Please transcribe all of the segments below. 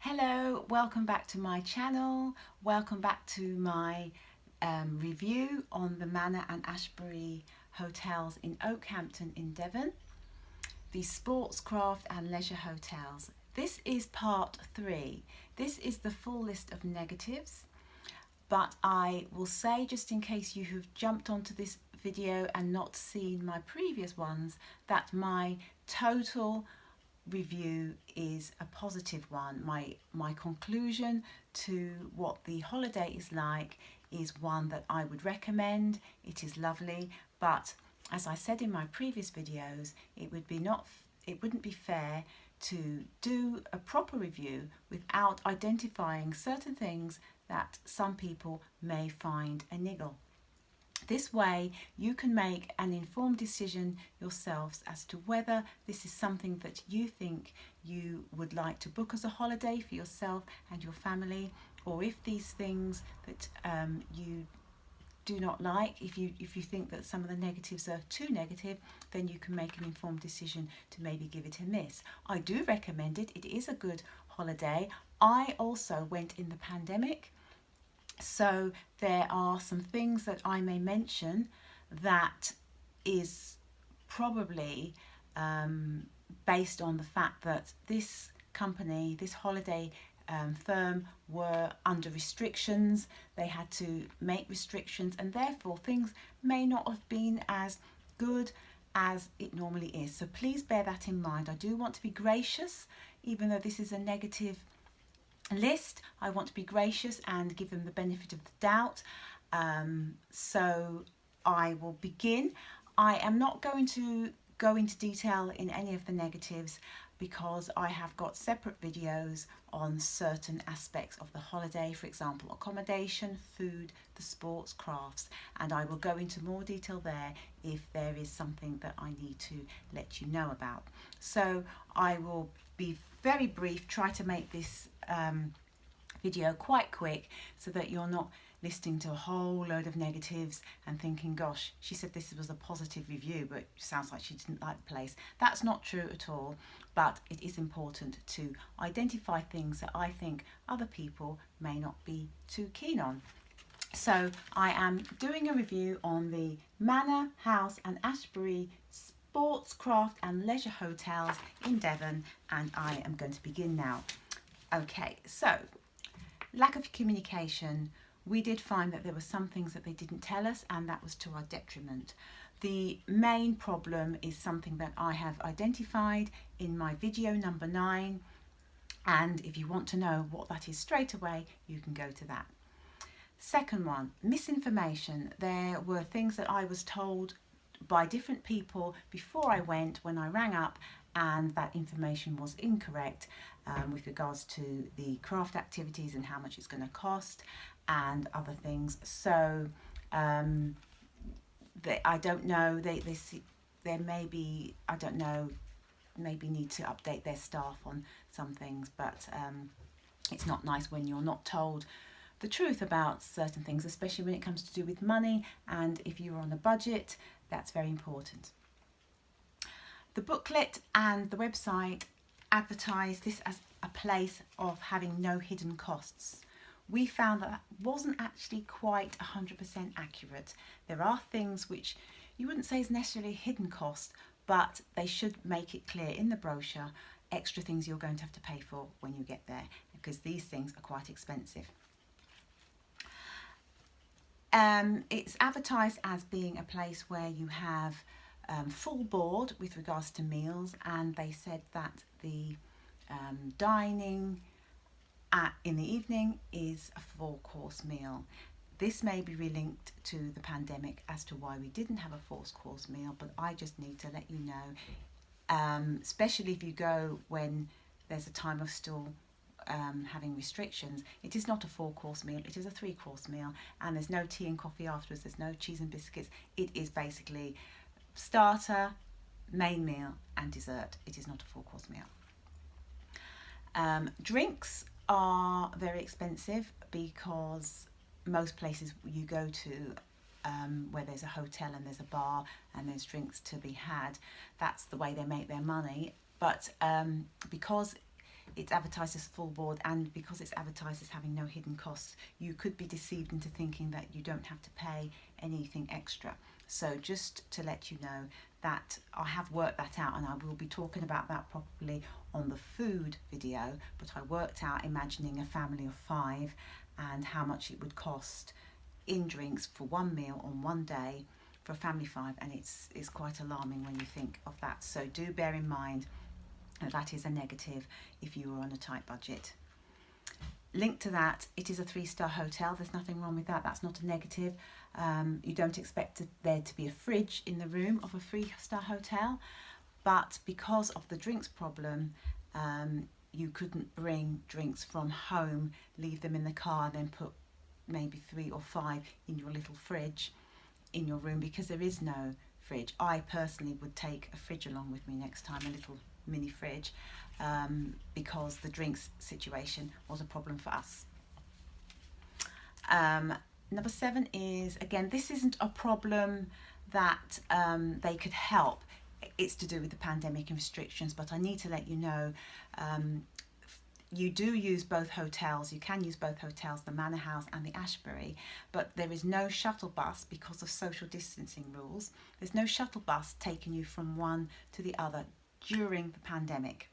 Hello, welcome back to my channel. Welcome back to my review on the Manor and Ashbury hotels in Okehampton in Devon, the sports, craft and leisure hotels. This is part 3. This is the full list of negatives, but I will say, just in case you have jumped onto this video and not seen my previous ones, that my total review is a positive one. My conclusion to what the holiday is like is one that I would recommend. It is lovely, but as I said in my previous videos, it wouldn't be fair to do a proper review without identifying certain things that some people may find a niggle. This way you can make an informed decision yourselves as to whether this is something that you think you would like to book as a holiday for yourself and your family, or if these things that you do not like, if you think that some of the negatives are too negative, then you can make an informed decision to maybe give it a miss. I do recommend it. It is a good holiday. I also went in the pandemic, so there are some things that I may mention that is probably based on the fact that this company, this holiday firm, were under restrictions. They had to make restrictions, and therefore things may not have been as good as it normally is. So please bear that in mind. I do want to be gracious, even though this is a negative list. I want to be gracious and give them the benefit of the doubt. So I will begin. I am not going to go into detail in any of the negatives because I have got separate videos on certain aspects of the holiday, for example accommodation, food, the sports, crafts, and I will go into more detail there if there is something that I need to let you know about. So I will be very brief, try to make this video quite quick so that you're not listening to a whole load of negatives and thinking, gosh, she said this was a positive review but it sounds like she didn't like the place. That's not true at all, but it is important to identify things that I think other people may not be too keen on. So I am doing a review on the Manor House and Ashbury Sports, Craft and Leisure hotels in Devon, and I am going to begin now. Okay, so lack of communication. We did find that there were some things that they didn't tell us, and that was to our detriment. The main problem is something that I have identified in my video number 9, and if you want to know what that is straight away, you can go to that. Second one, misinformation. There were things that I was told by different people before I went when I rang up, and that information was incorrect with regards to the craft activities and how much it's going to cost and other things. So I don't know, they may be, I don't know, maybe need to update their staff on some things, but it's not nice when you're not told the truth about certain things, especially when it comes to do with money, and if you're on a budget, that's very important. The booklet and the website advertise this as a place of having no hidden costs. We found that wasn't actually quite 100% accurate. There are things which you wouldn't say is necessarily a hidden cost, but they should make it clear in the brochure extra things you're going to have to pay for when you get there, because these things are quite expensive. It's advertised as being a place where you have full board with regards to meals, and they said that the dining in the evening is a 4-course meal. This may be relinked to the pandemic as to why we didn't have a 4-course meal, but I just need to let you know, especially if you go when there's a time of still having restrictions. It is not a 4-course meal, it is a 3-course meal, and there's no tea and coffee afterwards, there's no cheese and biscuits. It is basically starter, main meal and dessert. It is not a 4-course meal. Drinks are very expensive because most places you go to where there's a hotel and there's a bar and there's drinks to be had, that's the way they make their money. But because it's advertised as full board, and because it's advertised as having no hidden costs, you could be deceived into thinking that you don't have to pay anything extra. So just to let you know that I have worked that out, and I will be talking about that probably on the food video, but I worked out imagining a family of 5 and how much it would cost in drinks for one meal on one day for a family of 5, and it's quite alarming when you think of that. So do bear in mind that is a negative if you are on a tight budget. Linked to that, it is a 3-star hotel. There's nothing wrong with that. That's not a negative. You don't expect there to be a fridge in the room of a 3-star hotel, but because of the drinks problem, you couldn't bring drinks from home, leave them in the car, then put maybe 3 or 5 in your little fridge in your room, because there is no fridge. I personally would take a fridge along with me next time, a little mini fridge, because the drinks situation was a problem for us. Number 7 is, again, this isn't a problem that they could help. It's to do with the pandemic and restrictions, but I need to let you know, you do use both hotels. You can use both hotels, the Manor House and the Ashbury, but there is no shuttle bus because of social distancing rules. There's no shuttle bus taking you from one to the other during the pandemic.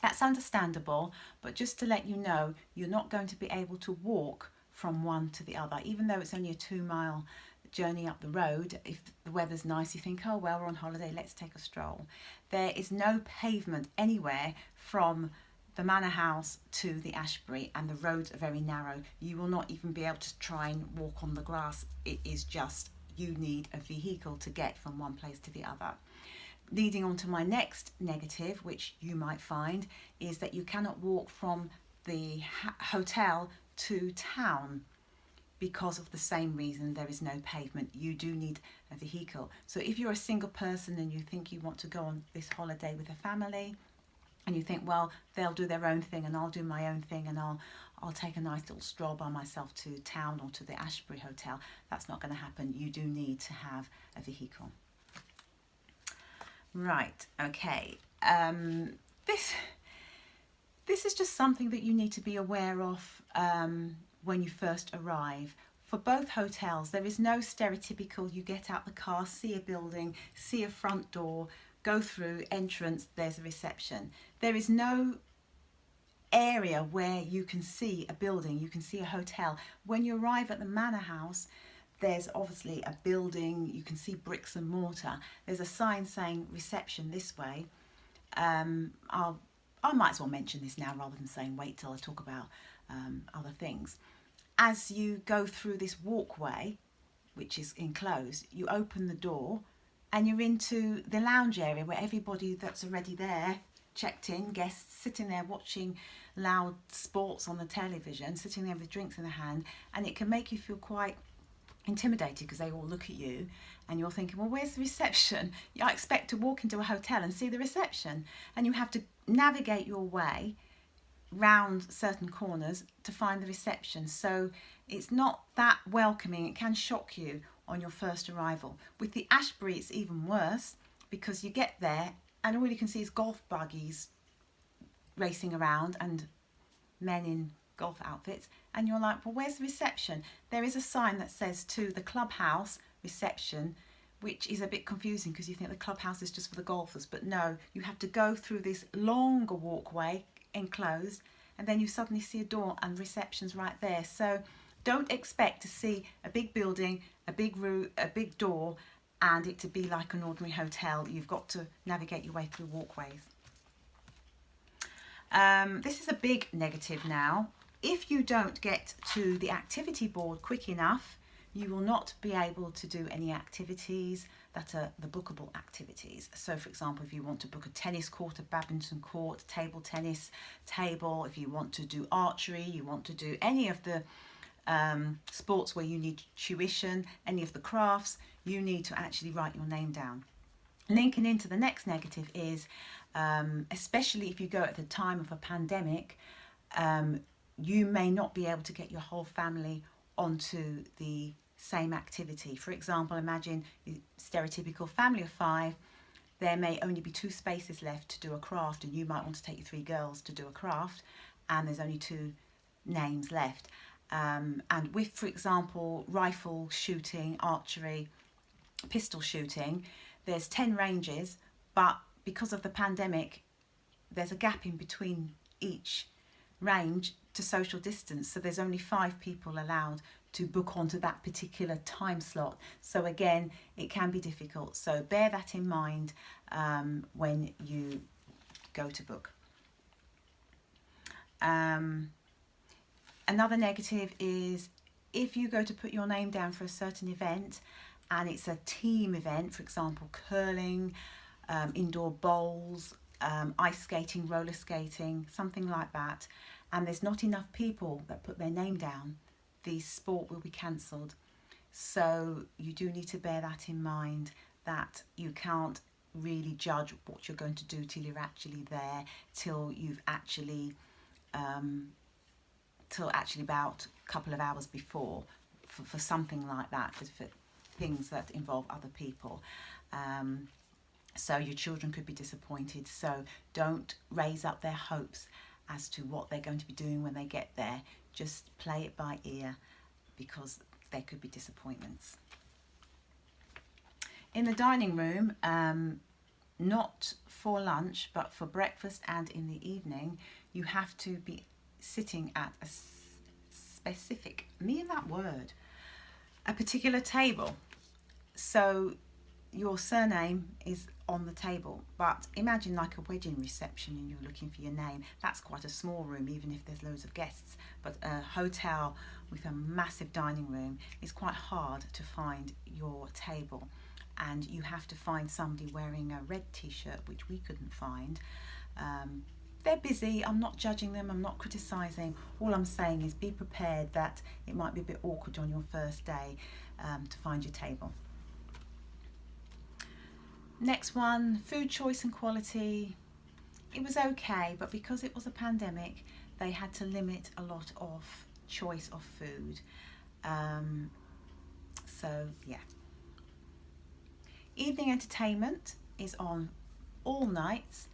That's understandable, but just to let you know, you're not going to be able to walk from one to the other, even though it's only a 2-mile journey up the road. If the weather's nice, you think, oh well, we're on holiday, let's take a stroll. There is no pavement anywhere from the Manor House to the Ashbury, and the roads are very narrow. You will not even be able to try and walk on the grass. It is just, you need a vehicle to get from one place to the other. Leading on to my next negative, which you might find, is that you cannot walk from the hotel to town because of the same reason. There is no pavement. You do need a vehicle. So if you're a single person and you think you want to go on this holiday with a family, and you think, well, they'll do their own thing and I'll do my own thing, and I'll take a nice little stroll by myself to town or to the Ashbury Hotel, that's not going to happen. You do need to have a vehicle. Right, okay. This is just something that you need to be aware of when you first arrive. For both hotels, there is no stereotypical, you get out the car, see a building, see a front door, go through, entrance, there's a reception. There is no area where you can see a building, you can see a hotel. When you arrive at the Manor House, there's obviously a building, you can see bricks and mortar. There's a sign saying reception this way. I might as well mention this now rather than saying wait till I talk about other things. As you go through this walkway, which is enclosed, you open the door and you're into the lounge area where everybody that's already there, checked in, guests sitting there watching loud sports on the television, sitting there with drinks in their hand, and it can make you feel quite intimidated because they all look at you and you're thinking, well, where's the reception? I expect to walk into a hotel and see the reception, and you have to navigate your way round certain corners to find the reception. So it's not that welcoming. It can shock you on your first arrival. With the Ashbury, it's even worse because you get there and all you can see is golf buggies racing around and men in golf outfits, and you're like, well, where's the reception? There is a sign that says to the clubhouse reception, which is a bit confusing because you think the clubhouse is just for the golfers, but no, you have to go through this longer walkway enclosed, and then you suddenly see a door and reception's right there. So don't expect to see a big building, a big room, a big door, and it to be like an ordinary hotel. You've got to navigate your way through walkways. This is a big negative now. If you don't get to the activity board quick enough, you will not be able to do any activities that are the bookable activities. So for example, if you want to book a tennis court, a badminton court, table tennis table, if you want to do archery, you want to do any of the sports where you need tuition, any of the crafts, you need to actually write your name down. Linking into the next negative is, especially if you go at the time of a pandemic, you may not be able to get your whole family onto the same activity. For example, imagine a stereotypical family of 5, there may only be 2 spaces left to do a craft, and you might want to take your 3 girls to do a craft, and there's only 2 names left. And with, for example, rifle shooting, archery, pistol shooting, there's 10 ranges, but because of the pandemic, there's a gap in between each range to social distance, so there's only 5 people allowed to book onto that particular time slot. So again, it can be difficult, so bear that in mind when you go to book. Another negative is if you go to put your name down for a certain event and it's a team event, for example curling, indoor bowls, ice skating, roller skating, something like that, and there's not enough people that put their name down, the sport will be cancelled. So you do need to bear that in mind, that you can't really judge what you're going to do till you're actually there, till you've actually about a couple of hours before, for something like that, for things that involve other people. So your children could be disappointed, so don't raise up their hopes as to what they're going to be doing when they get there. Just play it by ear, because there could be disappointments. In the dining room, not for lunch but for breakfast and in the evening, you have to be sitting at a specific, a particular table. So your surname is on the table, but imagine like a wedding reception and you're looking for your name. That's quite a small room, even if there's loads of guests, but a hotel with a massive dining room is quite hard to find your table, and you have to find somebody wearing a red t-shirt, which we couldn't find. They're busy, I'm not judging them, I'm not criticising. All I'm saying is be prepared that it might be a bit awkward on your first day to find your table. Next one, food choice and quality. It was okay, but because it was a pandemic, they had to limit a lot of choice of food. So yeah. Evening entertainment is on all nights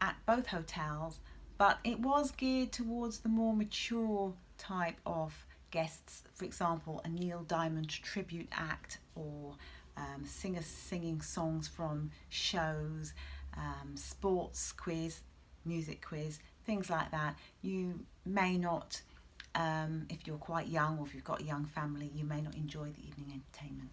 at both hotels, but it was geared towards the more mature type of guests. For example, a Neil Diamond tribute act, or singers singing songs from shows, sports quiz, music quiz, things like that. You may not, if you're quite young or if you've got a young family, you may not enjoy the evening entertainment.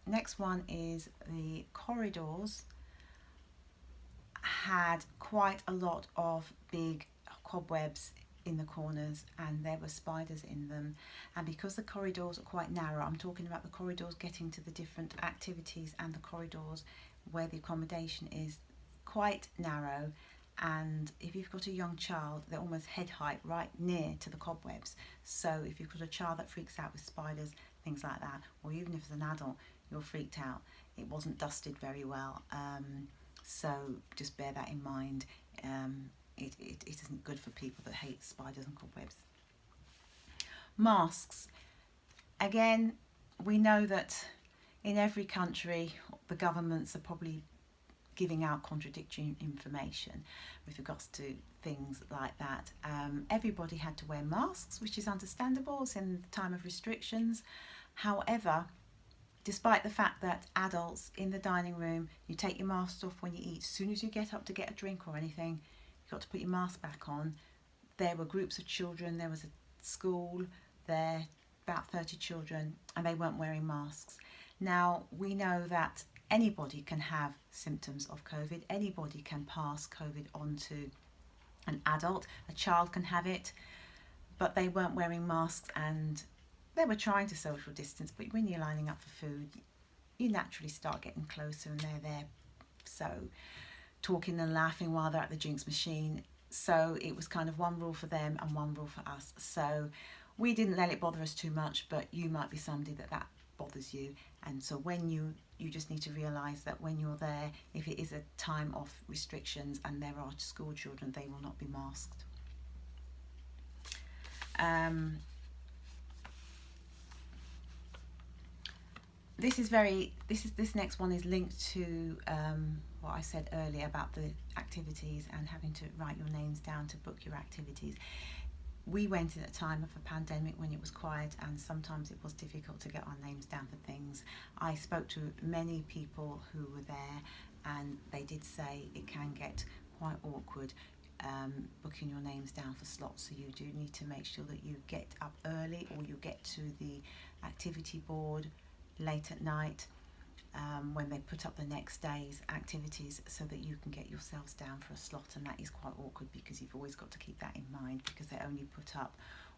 Next one is the corridors had quite a lot of big cobwebs in the corners, and there were spiders in them. And because the corridors are quite narrow, I'm talking about the corridors getting to the different activities and the corridors where the accommodation is quite narrow, and if you've got a young child, they're almost head height right near to the cobwebs. So if you've got a child that freaks out with spiders, things like that, or even if it's an adult, you're freaked out. It wasn't dusted very well, so just bear that in mind. It isn't good for people that hate spiders and cobwebs. Masks. Again, we know that in every country the governments are probably giving out contradictory information with regards to things like that. Everybody had to wear masks, which is understandable. It's in the time of restrictions. However, despite the fact that adults in the dining room, you take your mask off when you eat. As soon as you get up to get a drink or anything, you've got to put your mask back on. There were groups of children, there was a school there, about 30 children, and they weren't wearing masks. Now, we know that anybody can have symptoms of COVID, anybody can pass COVID on to an adult, a child can have it, but they weren't wearing masks and they were trying to social distance. But when you're lining up for food, you naturally start getting closer, and they're there, so talking and laughing while they're at the drinks machine. So it was kind of one rule for them and one rule for us. So we didn't let it bother us too much, but you might be somebody that bothers you. And so when you just need to realise that when you're there, if it is a time of restrictions and there are school children, they will not be masked. This next one is linked to what I said earlier about the activities and having to write your names down to book your activities. We went in at a time of a pandemic when it was quiet, and sometimes it was difficult to get our names down for things. I spoke to many people who were there, and they did say it can get quite awkward booking your names down for slots, so you do need to make sure that you get up early, or you get to the activity board late at night when they put up the next day's activities, so that you can get yourselves down for a slot. And that is quite awkward, because you've always got to keep that in mind, because they only put up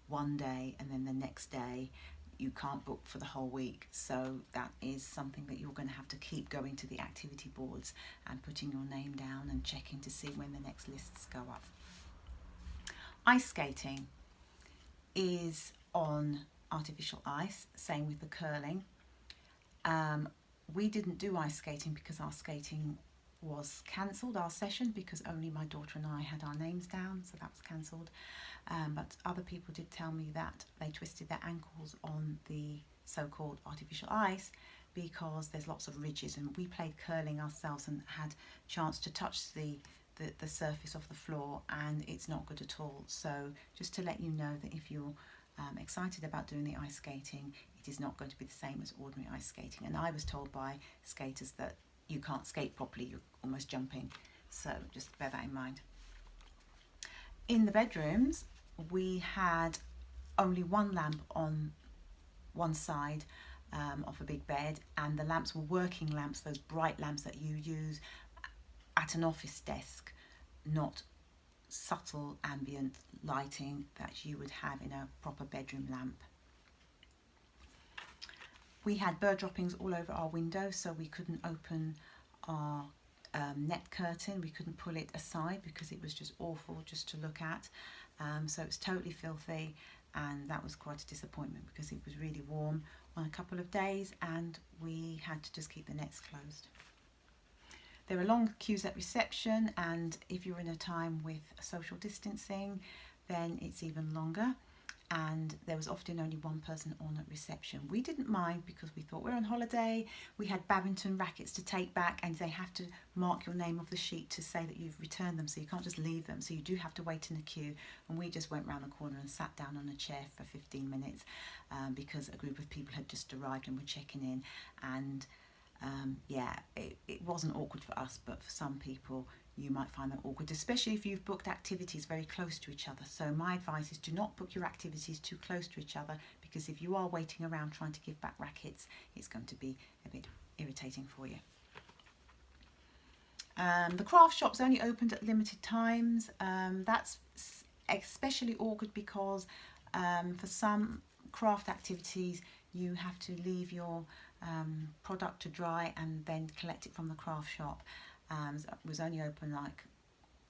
one day, and then the next day you can't book for the whole week. So that is something that you're going to have to keep going to the activity boards and putting your name down and checking to see when the next lists go up. Ice skating is on artificial ice, same with the curling. We didn't do ice skating because our skating was cancelled, our session, because only my daughter and I had our names down, so that was cancelled. But other people did tell me that they twisted their ankles on the so-called artificial ice because there's lots of ridges, and we played curling ourselves and had a chance to touch the surface of the floor, and it's not good at all. So just to let you know that if you're excited about doing the ice skating, it is not going to be the same as ordinary ice skating. And I was told by skaters that you can't skate properly, you're almost jumping, so just bear that in mind. In the bedrooms, we had only one lamp on one side of a big bed, and the lamps were working lamps, those bright lamps that you use at an office desk, not subtle ambient lighting that you would have in a proper bedroom lamp. We had bird droppings all over our window, so we couldn't open our net curtain. We couldn't pull it aside because it was just awful just to look at. So it was totally filthy, and that was quite a disappointment because it was really warm on a couple of days, and we had to just keep the nets closed. There are long queues at reception, and if you're in a time with social distancing, then it's even longer. And there was often only one person on at reception. We didn't mind because we thought we're on holiday. We had badminton rackets to take back, and they have to mark your name off the sheet to say that you've returned them, so you can't just leave them. So you do have to wait in a queue. And we just went round the corner and sat down on a chair for 15 minutes because a group of people had just arrived and were checking in. And yeah, it wasn't awkward for us, but for some people you might find that awkward, especially if you've booked activities very close to each other. So my advice is do not book your activities too close to each other, because if you are waiting around trying to give back rackets, it's going to be a bit irritating for you. The craft shops only opened at limited times. That's especially awkward because for some craft activities you have to leave your product to dry and then collect it from the craft shop. It was only open like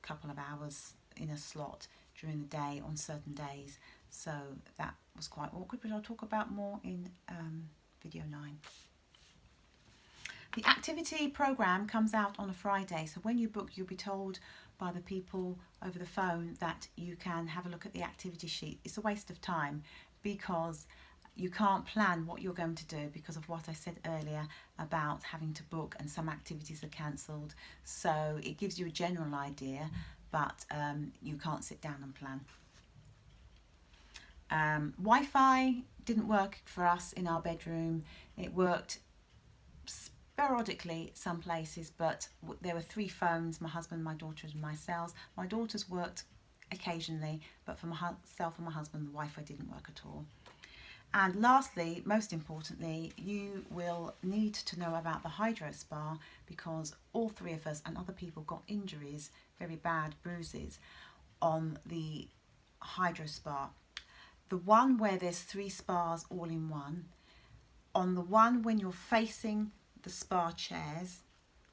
a couple of hours in a slot during the day on certain days, so that was quite awkward, but I'll talk about more in video 9. The activity programme comes out on a Friday, so when you book you'll be told by the people over the phone that you can have a look at the activity sheet. It's a waste of time because you can't plan what you're going to do because of what I said earlier about having to book, and some activities are cancelled. So it gives you a general idea, but you can't sit down and plan. Wi-Fi didn't work for us in our bedroom. It worked sporadically some places, but there were 3 phones, my husband, my daughter and myself. My daughter's worked occasionally, but for myself and my husband the Wi-Fi didn't work at all. And lastly, most importantly, you will need to know about the hydro spa, because all 3 of us and other people got injuries, very bad bruises, on the hydro spa. The one where there's 3 spas all in one, on the one when you're facing the spa chairs,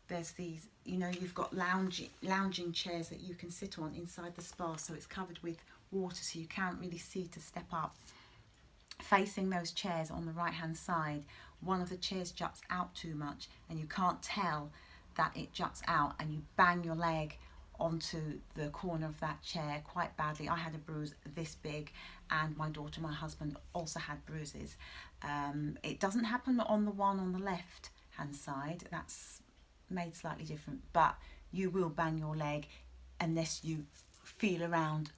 there's these, you know, you've got lounging chairs that you can sit on inside the spa, so it's covered with water so you can't really see to step up. Facing those chairs on the right hand side, one of the chairs juts out too much and you can't tell that it juts out, and you bang your leg onto the corner of that chair quite badly. I had a bruise this big, and my daughter, my husband, also had bruises. It doesn't happen on the one on the left hand side, that's made slightly different, but you will bang your leg unless you feel around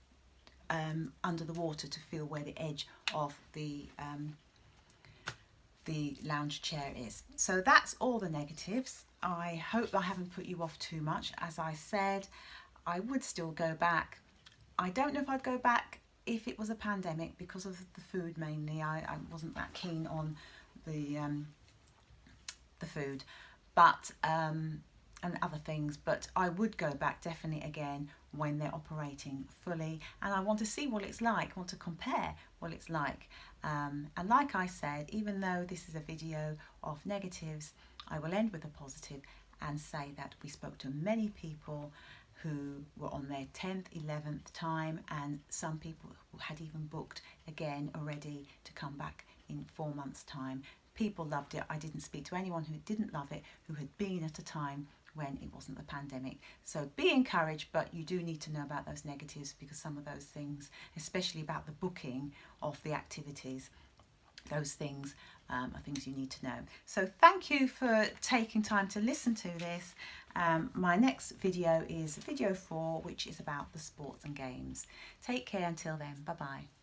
under the water to feel where the edge of the lounge chair is. So that's all the negatives. I hope I haven't put you off too much. As I said, I would still go back. I don't know if I'd go back if it was a pandemic, because of the food mainly. I wasn't that keen on the food, but and other things, but I would go back definitely again when they're operating fully, and I want to see what it's like. I want to compare what it's like, and like I said, even though this is a video of negatives, I will end with a positive and say that we spoke to many people who were on their 10th, 11th time, and some people who had even booked again already to come back in 4 months' time. People loved it. I didn't speak to anyone who didn't love it, who had been at a time when it wasn't the pandemic. So be encouraged, but you do need to know about those negatives, because some of those things, especially about the booking of the activities, those things are things you need to know. So thank you for taking time to listen to this. My next video is video 4, which is about the sports and games. Take care until then. Bye bye.